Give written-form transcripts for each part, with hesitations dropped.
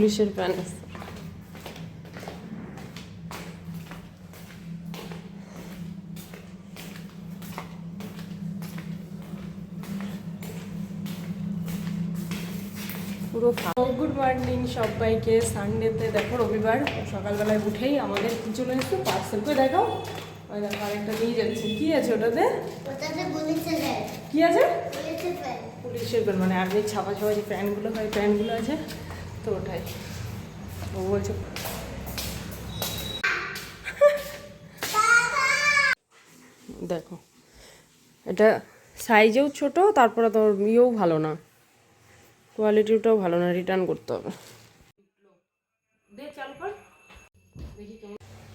পুলিশের প্যান পুরো। Good morning সবাইকে। সানডেতে দেখো রবিবার সকালবেলায় উঠেই আমাদের কি চলে এসছে পার্সেল করে দেখাও। ওই দেখো আরেকটা নিয়ে যাচ্ছে। কি আছে ওটাতে? কি আছে? পুলিশের প্যান, মানে আর্মির ছাপা ছাপা যে প্যান্টগুলো হয় প্যান্টগুলো আছে তো ওটাই। ও বলছে দেখো এটা সাইজেও ছোট, তারপরে তোর ইয়েও ভালো না, কোয়ালিটিটাও ভালো না, রিটার্ন করতে হবে।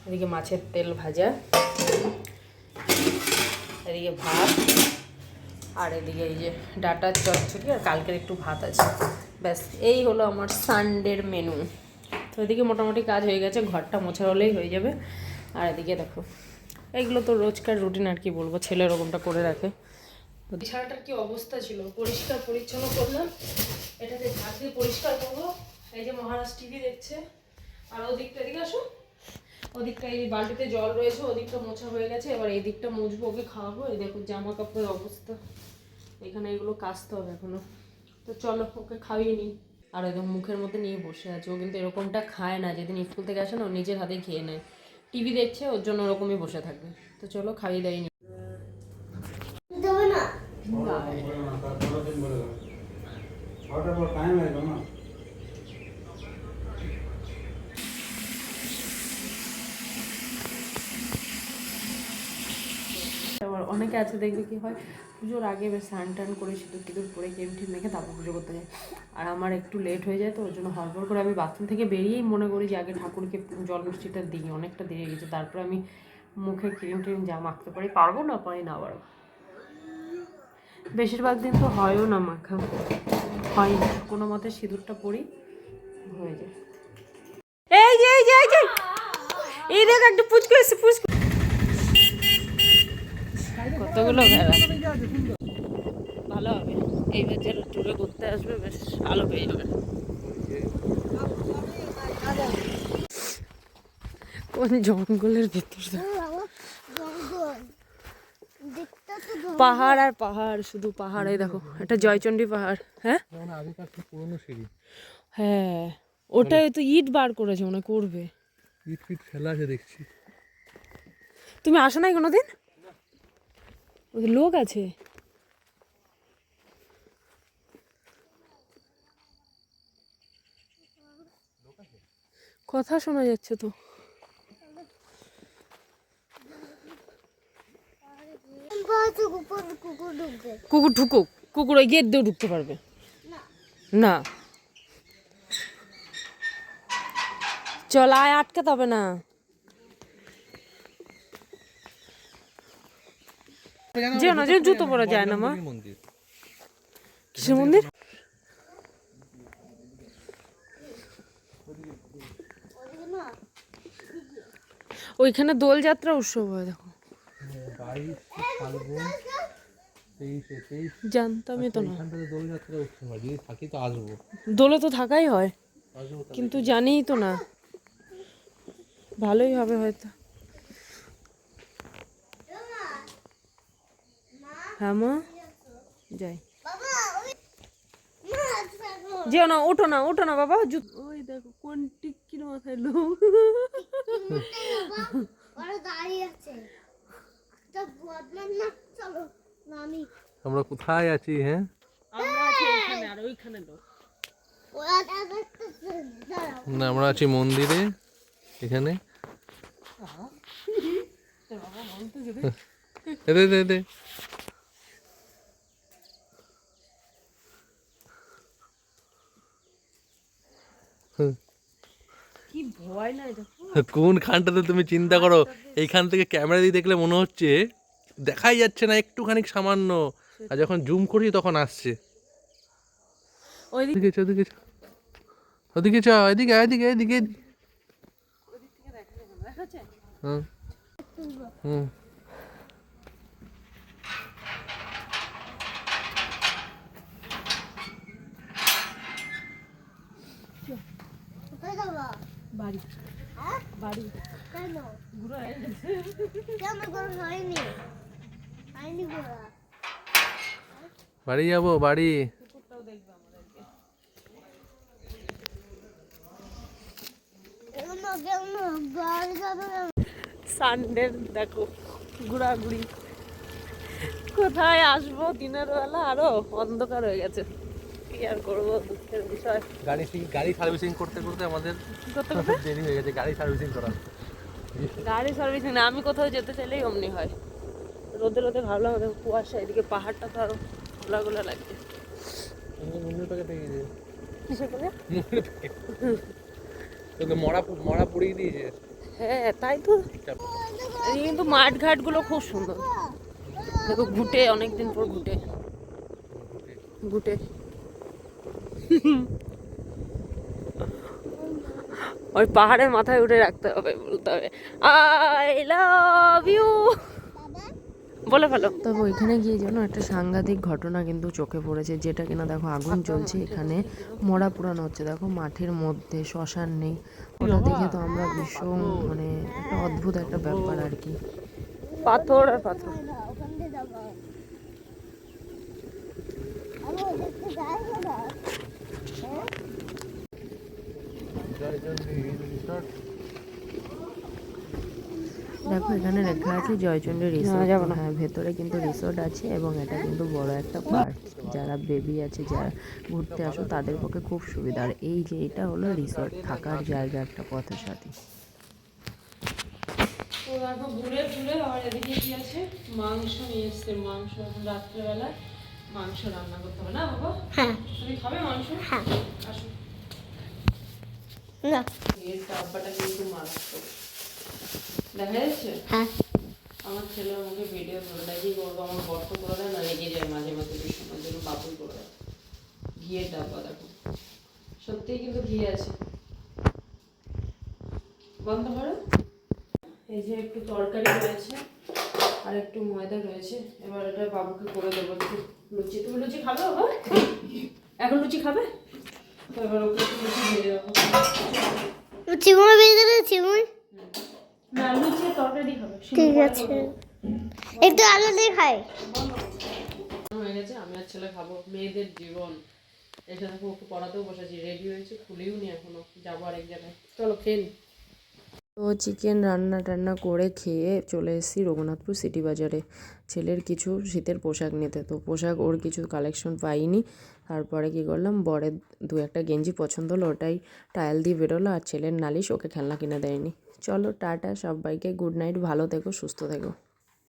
এদিকে মাছের তেল ভাজা, এদিকে ভাত, আর এদিকে এই যে ডাটার চচ্চড়ি, আর কালকের একটু ভাত আছে। ব্যাস এই হলো আমার সানডের মেনু। তো এদিকে মোটামুটি কাজ হয়ে গেছে, ঘরটা মোছা হলেই হয়ে যাবে। আর এদিকে দেখো এইগুলো তো রোজকার রুটিন, আর কি বলবো, ছেলে এরকমটা করে রাখে। বিছানাটার কি অবস্থা ছিল, পরিষ্কার পরিচ্ছন্ন করলাম, এটাতে ঝাঁট দিয়ে পরিষ্কার করবো। এই যে মহারাজ টিভি দেখছে, আর ওদিকটা এদিকে আসো, ওদিকটা এই বালতিতে জল রয়েছে, ওদিকটা মোছা হয়ে গেছে, এবার এই দিকটা মুছবো, ওকে খাওয়াবো। এই দেখো জামা কাপড়ের অবস্থা, এখানে এগুলো কাচতে হবে এখনো। তো চলো ওকে খাইয়ে নিই। আর একদম মুখের মধ্যে নিয়ে বসে আছে, ও কিন্তু এরকমটা খায় না। যেদিন স্কুল থেকে আসে না, ও নিজের হাতেই খেয়ে নেয়। টিভি দেখছে, ওর জন্য ওরকমই বসে থাকবে। তো চলো খাইয়ে দেয় নি। আবার অনেকে আছে দেখবে কি হয়, পুজোর আগে বেশ স্নান টান করে সিঁদুর টিঁদুর পরে ক্রিম ঠিম মেখে তারপর পুজো করতে যায়। আর আমার একটু লেট হয়ে যায়, তো ওর জন্য হড়বড় করে আমি বাথরুম থেকে বেরিয়েই মনে করি যে আগে ঠাকুরকে জল মিষ্টিটা দিই, অনেকটা দেরি গেছে, তারপর আমি মুখে ক্রিম ট্রিম যা মাখতে পারবো না পারবো। বেশিরভাগ দিন তো হয়ও না মাখা, হয় না, কোনো মতে সিঁদুরটা পরি হয়ে যায়। এই যে এই যে এই যে এই দেখ একটা পুচকু এসে, পুচকু কতগুলো ভেড়া। ভালো হবে, এইবার যারা ট্যুরে ঘুরতে আসবে বেশ ভালো হয়ে যাবে। কোন জঙ্গলের ভিতর, পাহাড় আর পাহাড়, শুধু পাহাড়। এই দেখো এটা জয়চণ্ডী পাহাড়। হ্যাঁ হ্যাঁ, ওটাই তো ইট বার করেছে, মনে করবে ইট ফিট ফেলা আছে দেখছি। তুমি আসো নাই কোনোদিন? ওদের লোক আছে। কথা শোনা যাচ্ছে তো। কুকুর ঢুকুক, কুকুর ওই গেট দিয়েও ঢুকতে পারবে না। চল আয়, আটকাতে হবে না। যে না যে জুতো পরা যায় না মা। কিসের মন্দির? ওইখানে দোলযাত্রা উৎসব হয়, দেখো। জানতামই তো না। দোলে তো থাকাই হয়, কিন্তু জানিই তো না। ভালোই হবে হয়তো। হ্যাঁ মা যাই। যেও না, ওঠো না, ওঠো না বাবা। ওই দেখো কোন টিক্কির মাথায় লোক আমরা কোথায় আছি? হ্যাঁ আমরা আছি এখানে, আর ওইখানে লোক। না, আমরা আছি মন্দিরে এখানে। কি ভয় না এটা। কোন খানটাতে তুমি চিন্তা করো, এইখান থেকে ক্যামেরা দিয়ে দেখলে মনে হচ্ছে দেখাই যাচ্ছে না, একটুখানি সামান্য, আর যখন জুম করি তখন আসছে। ওইদিকে চ, ওদিকে চ, ওদিকে চ, এদিকে এদিকে এদিকে। হুম হুম। বাড়ি বাড়ি কেন ঘুরে কেন করে হয়নি হয়নি গোড়া বাড়ি যাবো বাড়ি। কুকুরটাও দেখবে আমাদেরকে। কেন কেন বাড়ি যাবে সানডে দেখো ঘোরাঘুরি, কোথায় আসবো দিনের বেলা, আরো অন্ধকার হয়ে গেছে, কি আর করবো, দুঃখের বিষয়। গাড়ি সার্ভিসিং করতে করতে আমাদের দেরি হয়ে গেছে গাড়ি সার্ভিসিং করার। গাড়ি সার্ভিসিং না, আমি কোথাও যেতে চাইলেই অমনি হয়। রোদে রোদে ভাবলাম দেখো কুয়াশা, এদিকে পাহাড়টা তো আরো গোলা গোলা লাগছে। মুন্ডুর প্যাকেট দিয়েছে, কিসে করে? তোকে মরা মরা পুড়িয়ে দিয়েছে। হ্যাঁ তাই তো। এই কিন্তু মাঠ ঘাট গুলো খুব সুন্দর, দেখো ঘুটে, অনেকদিন পর ঘুটে ঘুটে ওই পাহাড়ের মাথায় উঠে রাখতে হবে, বলতে হবে আই লাভ ইউ, বলে ফেলো। তবে ওইখানে গিয়ে যেন একটা সাংঘাতিক ঘটনা কিন্তু চোখে পড়েছে, যেটা কিনা দেখো আগুন জ্বলছে, এখানে মরা পুরানো হচ্ছে, দেখো মাঠের মধ্যে, শ্মশান নেই। ওটা দেখে তো আমরা ভীষণ মানে একটা অদ্ভুত একটা ব্যাপার আর কি, পাথর আর পাথর। ওখান দিয়ে যাবো আমি দেখতে যাই না দেখো এখানে লেখা আছে জয়চন্ডী রিসোর্ট। হ্যাঁ ভেতরে কিন্তু রিসোর্ট আছে এবং এটা কিন্তু বড় একটা পার্ক, যারা বেবি আছে, যারা ঘুরতে আসো তাদের পক্ষে খুব সুবিধা। আর এই যে এটা হলো রিসোর্ট, থাকার জায়গা একটা পথের সাথে। তো দেখো ঘুরে ঘুরে আবার এদিকে কি আছে, মাংস নিয়ে এসছে, মাংস এখন রাত্রেবেলা মাংস রান্না করতে হবে না বাবা? হ্যাঁ তুমি খাবে মাংস? হ্যাঁ আসো। না এর ডাব্বাটা কিন্তু মারাত্মক, দেখা যাচ্ছে? হ্যাঁ আমার ছেলে আমাকে ভিডিও করে দেয়, কি করবো, আমার বর্ত করে দেয় না, রেগে যায় মাঝে মাঝে ভীষণ, ওই জন্য বাবুই করে দেয়। ঘিয়ের ডাব্বা দেখো, সত্যিই কিন্তু ঘি আছে। বন্ধ করো। এই যে একটু তরকারি রয়েছে আর একটু ময়দা রয়েছে, এবার এটা বাবুকে করে দেবো একটু লুচি। তুমি লুচি খাবে বাবা? এখন লুচি খাবে তো, এবার ওকে একটু লুচি দিয়ে দেবো। চিমুই বেজে চিমুই না লুচি আর তরকারি খাবে। ঠিক আছে একটু আলু দিয়ে খাই হয়ে গেছে, আমি আর ছেলে খাবো, মেয়েদের জীবন। এসে দেখো ওকে পড়াতেও বসেছি, রেডি হয়েছে, খুলিও নি এখনো, যাবো আরেক জায়গায়, চলো খেয়ে নি। তো চিকেন রান্না টান্না করে খেয়ে চলে এসেছি রঘুনাথপুর সিটি বাজারে ছেলের কিছু শীতের পোশাক নিতে। তো পোশাক ওর কিছু কালেকশন পাইনি, তারপরে কি করলাম, বরের দু একটা গেঞ্জি পছন্দ হলো, ওটাই ট্রায়াল দিয়ে বেরোলো। আর ছেলের নালিশ, ওকে খেলনা কিনে দেয়নি। চলো টাটা সবাইকে, গুড নাইট, ভালো থেকো, সুস্থ থেকো।